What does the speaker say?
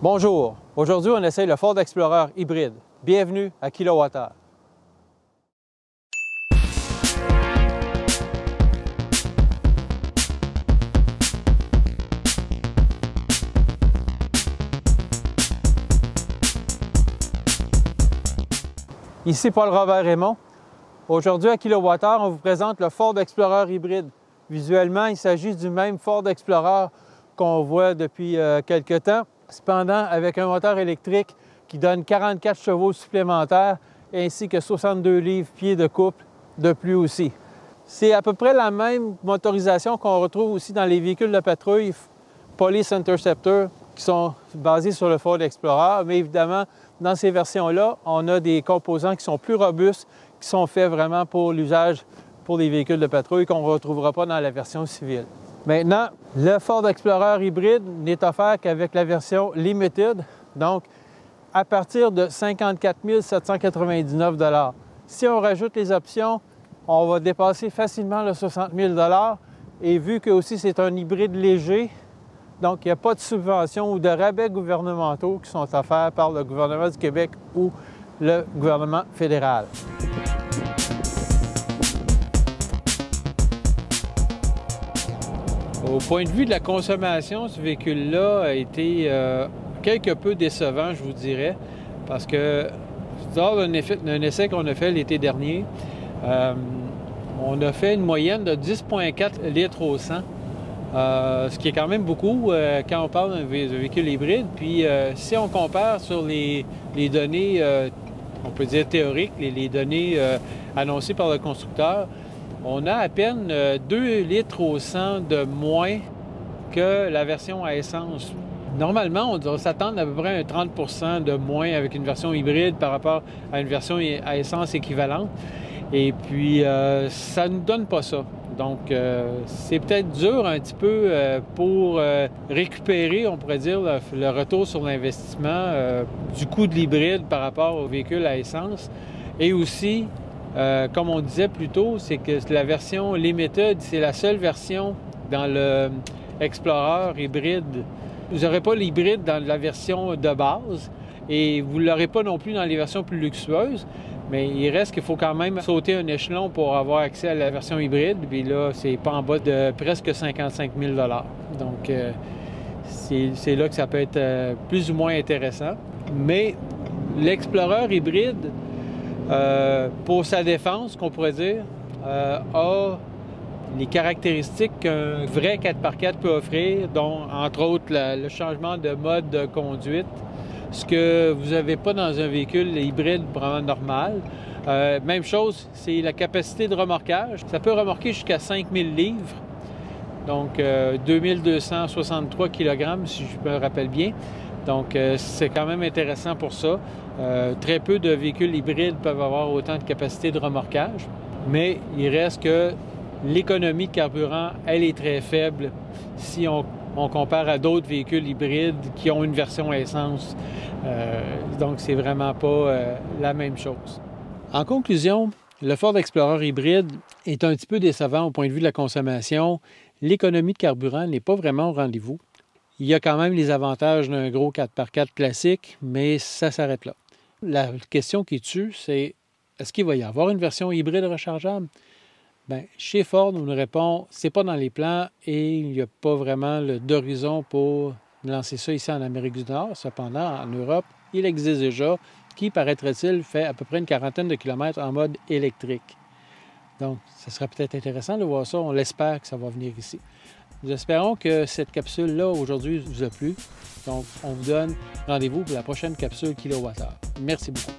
Bonjour, aujourd'hui on essaye le Ford Explorer hybride. Bienvenue à Kilowattheure. Ici Paul Robert Raymond. Aujourd'hui à Kilowattheure, on vous présente le Ford Explorer hybride. Visuellement, il s'agit du même Ford Explorer qu'on voit depuis quelques temps. Cependant, avec un moteur électrique qui donne 44 chevaux supplémentaires ainsi que 62 livres-pieds de couple de plus aussi. C'est à peu près la même motorisation qu'on retrouve aussi dans les véhicules de patrouille Police Interceptor qui sont basés sur le Ford Explorer, mais évidemment, dans ces versions-là, on a des composants qui sont plus robustes, qui sont faits vraiment pour l'usage pour les véhicules de patrouille qu'on ne retrouvera pas dans la version civile. Maintenant, le Ford Explorer hybride n'est offert qu'avec la version Limited, donc à partir de 54 799 $. Si on rajoute les options, on va dépasser facilement le 60 000 $. Et vu que aussi c'est un hybride léger, donc il n'y a pas de subventions ou de rabais gouvernementaux qui sont offerts par le gouvernement du Québec ou le gouvernement fédéral. Au point de vue de la consommation, ce véhicule-là a été quelque peu décevant, je vous dirais, parce que lors d'un essai qu'on a fait l'été dernier, on a fait une moyenne de 10,4 litres au 100, ce qui est quand même beaucoup quand on parle d'un véhicule hybride. Puis si on compare sur les données, on peut dire théoriques, les données annoncées par le constructeur, on a à peine 2 litres au 100 de moins que la version à essence. Normalement, on doit s'attendre à peu près à un 30 % de moins avec une version hybride par rapport à une version à essence équivalente. Et puis, ça ne nous donne pas ça. Donc, c'est peut-être dur un petit peu pour récupérer, on pourrait dire, le retour sur l'investissement du coût de l'hybride par rapport au véhicule à essence. Et aussi, comme on disait plus tôt, c'est que la version Limited, c'est la seule version dans le Explorer hybride. Vous n'aurez pas l'hybride dans la version de base et vous ne l'aurez pas non plus dans les versions plus luxueuses, mais il reste qu'il faut quand même sauter un échelon pour avoir accès à la version hybride. Puis là, c'est pas en bas de presque 55 000 $. Donc, c'est là que ça peut être plus ou moins intéressant. Mais l'Explorer hybride, pour sa défense, qu'on pourrait dire, a les caractéristiques qu'un vrai 4x4 peut offrir, dont, entre autres, le changement de mode de conduite, ce que vous n'avez pas dans un véhicule hybride vraiment normal. Même chose, c'est la capacité de remorquage. Ça peut remorquer jusqu'à 5000 livres, donc 2263 kg, si je me rappelle bien. Donc, c'est quand même intéressant pour ça. Très peu de véhicules hybrides peuvent avoir autant de capacité de remorquage, mais il reste que l'économie de carburant, elle est très faible si on compare à d'autres véhicules hybrides qui ont une version à essence. Donc, c'est vraiment pas la même chose. En conclusion, le Ford Explorer hybride est un petit peu décevant au point de vue de la consommation. L'économie de carburant n'est pas vraiment au rendez-vous. Il y a quand même les avantages d'un gros 4x4 classique, mais ça s'arrête là. La question qui tue, c'est est-ce qu'il va y avoir une version hybride rechargeable? Bien, chez Ford, on nous répond c'est pas dans les plans et il n'y a pas vraiment d'horizon pour lancer ça ici en Amérique du Nord. Cependant, en Europe, il existe déjà, qui, paraîtrait-il, fait à peu près une quarantaine de kilomètres en mode électrique. Donc, ce serait peut-être intéressant de voir ça. On l'espère que ça va venir ici. Nous espérons que cette capsule-là, aujourd'hui, vous a plu. Donc, on vous donne rendez-vous pour la prochaine capsule Kilowattheure. Merci beaucoup.